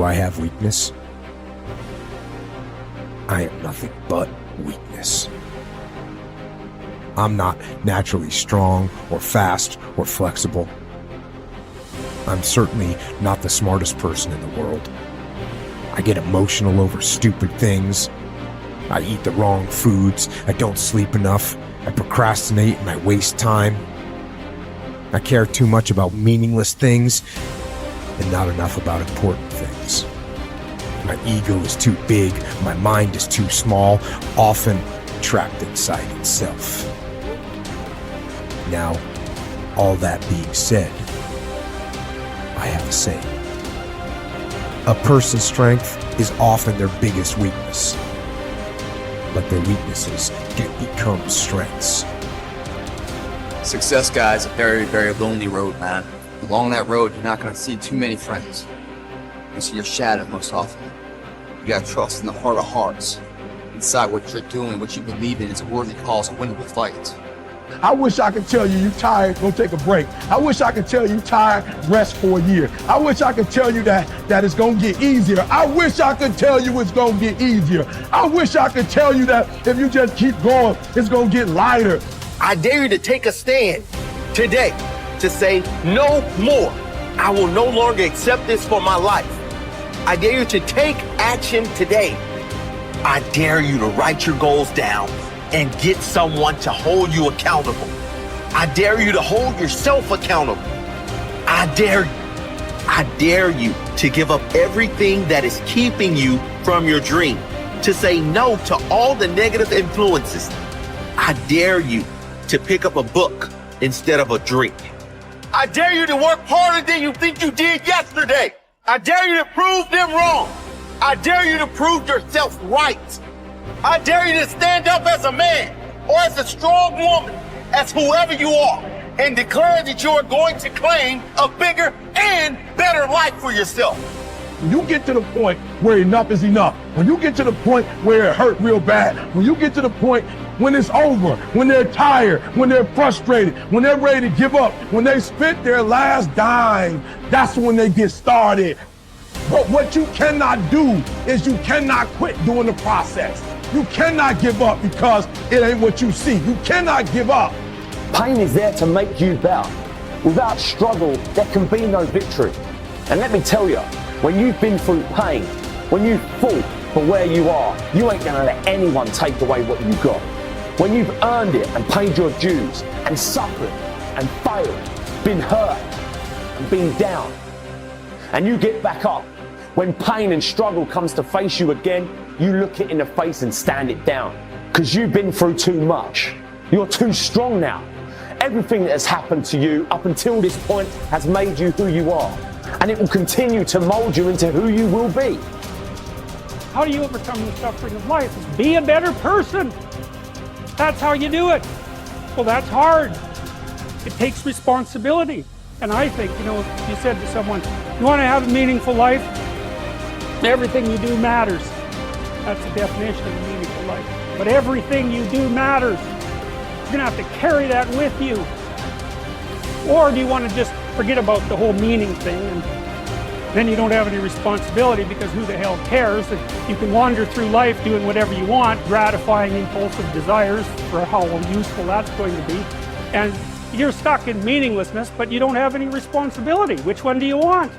Do I have weakness? I am nothing but weakness. I'm not naturally strong or fast or flexible. I'm certainly not the smartest person in the world. I get emotional over stupid things. I eat the wrong foods. I don't sleep enough. I procrastinate and I waste time. I care too much about meaningless things and not enough about important things. My ego is too big. My mind is too small, often trapped inside itself. Now, all that being said, I have a saying. A person's strength is often their biggest weakness, but their weaknesses can become strengths. Success, guys, is a very, very lonely road, man. Along that road, you're not going to see too many friends. You see your shadow most often. You got to trust in the heart of hearts. Inside what you're doing, what you believe in is a worthy cause, a winnable fight. I wish I could tell you you're tired, go take a break. I wish I could tell you you're tired, rest for a year. I wish I could tell you that it's gonna get easier. I wish I could tell you it's gonna get easier. I wish I could tell you that if you just keep going, it's gonna get lighter. I dare you to take a stand today to say no more. I will no longer accept this for my life. I dare you to take action today. I dare you to write your goals down and get someone to hold you accountable. I dare you to hold yourself accountable. I dare you to give up everything that is keeping you from your dream, to say no to all the negative influences. I dare you to pick up a book instead of a drink. I dare you to work harder than you think you did yesterday. I dare you to prove them wrong. I dare you to prove yourself right. I dare you to stand up as a man or as a strong woman, as whoever you are, and declare that you are going to claim a bigger and better life for yourself. When you get to the point where enough is enough, when you get to the point where it hurt real bad, when you get to the point when it's over, when they're tired, when they're frustrated, when they're ready to give up, when they spent their last dime, that's when they get started. But what you cannot do is you cannot quit during the process. You cannot give up because it ain't what you see. You cannot give up. Pain is there to make you better. Without struggle, there can be no victory. And let me tell you, when you've been through pain, when you fought for where you are, you ain't gonna let anyone take away what you got. When you've earned it and paid your dues and suffered and failed, been hurt and been down, and you get back up, when pain and struggle comes to face you again, you look it in the face and stand it down. Because you've been through too much. You're too strong now. Everything that has happened to you up until this point has made you who you are. And it will continue to mold you into who you will be. How do you overcome the suffering of life? Be a better person. That's how you do it. Well, that's hard. It takes responsibility. And I think, if you said to someone, you want to have a meaningful life? Everything you do matters. That's the definition of a meaningful life. But everything you do matters. You're going to have to carry that with you. Or do you want to just forget about the whole meaning thing and then you don't have any responsibility because who the hell cares? That you can wander through life doing whatever you want, gratifying impulsive desires for how useful that's going to be. And you're stuck in meaninglessness, but you don't have any responsibility. Which one do you want?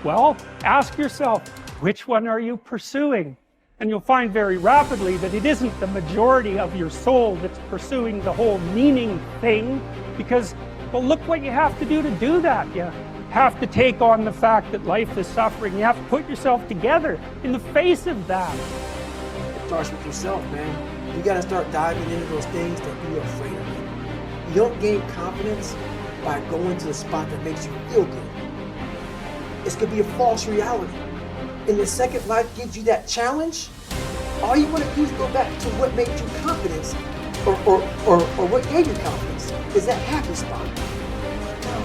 Well, ask yourself, which one are you pursuing? And you'll find very rapidly that it isn't the majority of your soul that's pursuing the whole meaning thing, because, well, look what you have to do that. You have to take on the fact that life is suffering. You have to put yourself together in the face of that. It starts with yourself, man. You gotta start diving into those things that you're afraid of. You don't gain confidence by going to the spot that makes you feel good. It's gonna be a false reality. And the second life gives you that challenge, all you want to do is go back to what made you confidence, or what gave you confidence, is that happy spot. Now,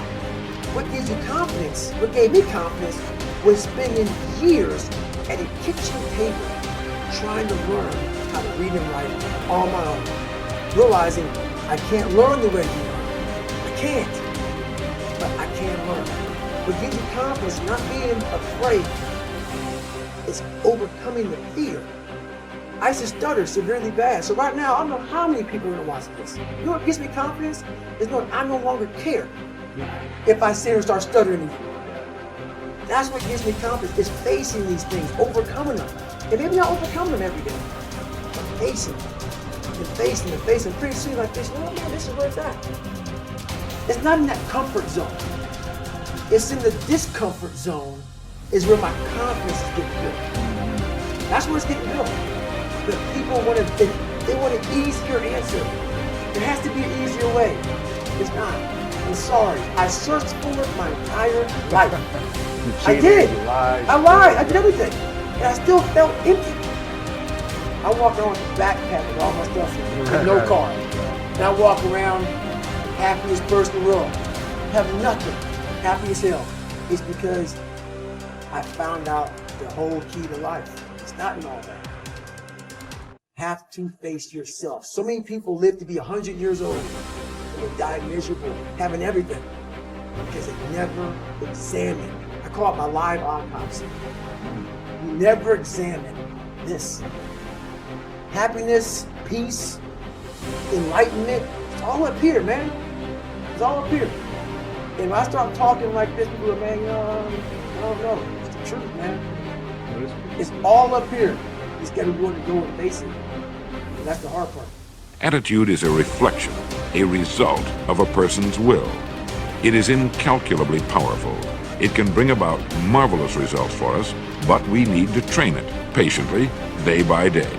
what gives you confidence, what gave me confidence, was spending years at a kitchen table trying to learn how to read and write on my own, realizing I can't learn the way you learn. I can't, but I can learn. What gives you confidence, not being afraid It's overcoming the fear. I used to stutter severely bad. So right now, I don't know how many people are gonna watch this. You know what gives me confidence? Is knowing I no longer care if I sit and start stuttering again. That's what gives me confidence, is facing these things, overcoming them. And maybe not overcoming them every day, but facing them. And facing them, facing them. Pretty soon like this, oh man, this is where it's at. It's not in that comfort zone. It's in the discomfort zone is where my confidence is getting built. That's where it's getting built. But people want they want an easier answer. There has to be an easier way. It's not. I'm sorry. I searched for it my entire life. I did. I lied. I did everything. And I still felt empty. I walk around with a backpack with all my stuff with no car. And I walk around happiest person in the world. Have nothing. Happy as hell. It's because I found out the whole key to life. It's not in all that. Have to face yourself. So many people live to be 100 years old and they die miserable, having everything, because they never examine. I call it my live autopsy. You never examine this. Happiness, peace, enlightenment, it's all up here, man. It's all up here. And when I start talking like this, people are, man, I don't know. It's the truth, man. It's all up here. You just got to be willing to go and face it. And that's the hard part. Attitude is a reflection, a result of a person's will. It is incalculably powerful. It can bring about marvelous results for us, but we need to train it patiently, day by day.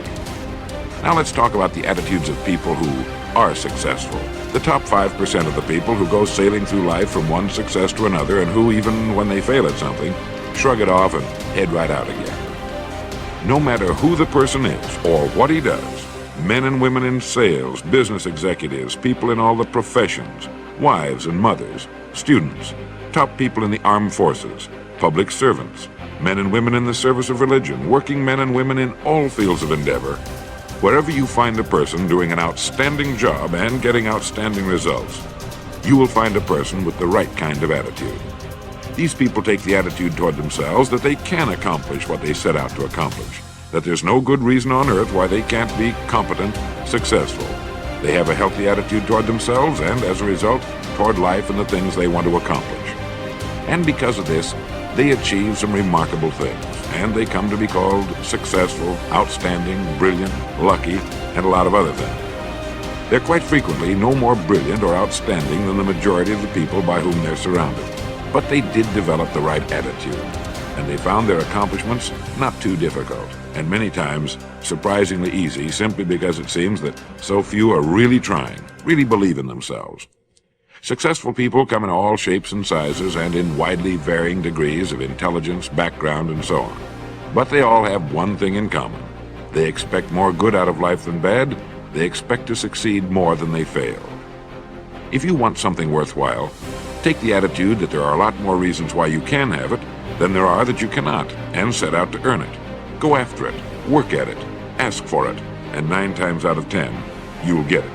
Now let's talk about the attitudes of people who are successful. The top 5% of the people who go sailing through life from one success to another, and who, even when they fail at something, shrug it off and head right out again. No matter who the person is or what he does, men and women in sales, business executives, people in all the professions, wives and mothers, students, top people in the armed forces, public servants, men and women in the service of religion, working men and women in all fields of endeavor, wherever you find a person doing an outstanding job and getting outstanding results, you will find a person with the right kind of attitude. These people take the attitude toward themselves that they can accomplish what they set out to accomplish, that there's no good reason on earth why they can't be competent, successful. They have a healthy attitude toward themselves and, as a result, toward life and the things they want to accomplish. And because of this, they achieve some remarkable things, and they come to be called successful, outstanding, brilliant, lucky, and a lot of other things. They're quite frequently no more brilliant or outstanding than the majority of the people by whom they're surrounded. But they did develop the right attitude, and they found their accomplishments not too difficult, and many times surprisingly easy, simply because it seems that so few are really trying, really believe in themselves. Successful people come in all shapes and sizes and in widely varying degrees of intelligence, background, and so on. But they all have one thing in common. They expect more good out of life than bad. They expect to succeed more than they fail. If you want something worthwhile, take the attitude that there are a lot more reasons why you can have it than there are that you cannot, and set out to earn it. Go after it, work at it, ask for it, and 9 times out of 10, you'll get it.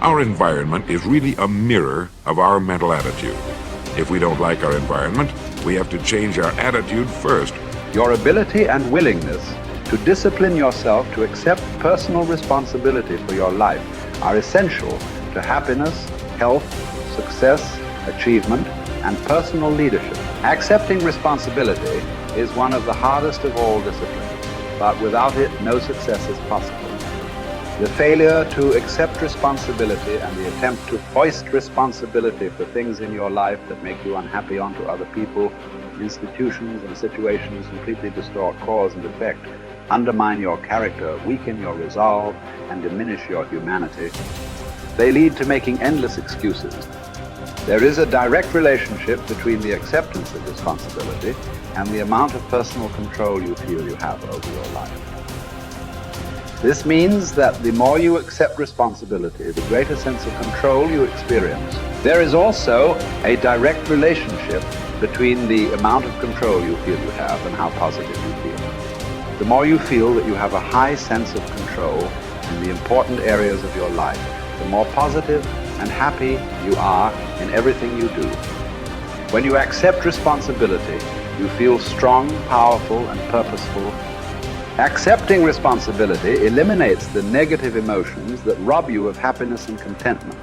Our environment is really a mirror of our mental attitude. If we don't like our environment, we have to change our attitude first. Your ability and willingness to discipline yourself to accept personal responsibility for your life are essential to happiness, health, success, achievement, and personal leadership. Accepting responsibility is one of the hardest of all disciplines, but without it, no success is possible. The failure to accept responsibility and the attempt to foist responsibility for things in your life that make you unhappy onto other people, institutions, and situations completely distort cause and effect, undermine your character, weaken your resolve, and diminish your humanity. They lead to making endless excuses. There is a direct relationship between the acceptance of responsibility and the amount of personal control you feel you have over your life. This means that the more you accept responsibility, the greater sense of control you experience. There is also a direct relationship between the amount of control you feel you have and how positive you feel. The more you feel that you have a high sense of control in the important areas of your life, the more positive and happy you are in everything you do. When you accept responsibility, You feel strong, powerful, and purposeful. Accepting responsibility eliminates the negative emotions that rob you of happiness and contentment.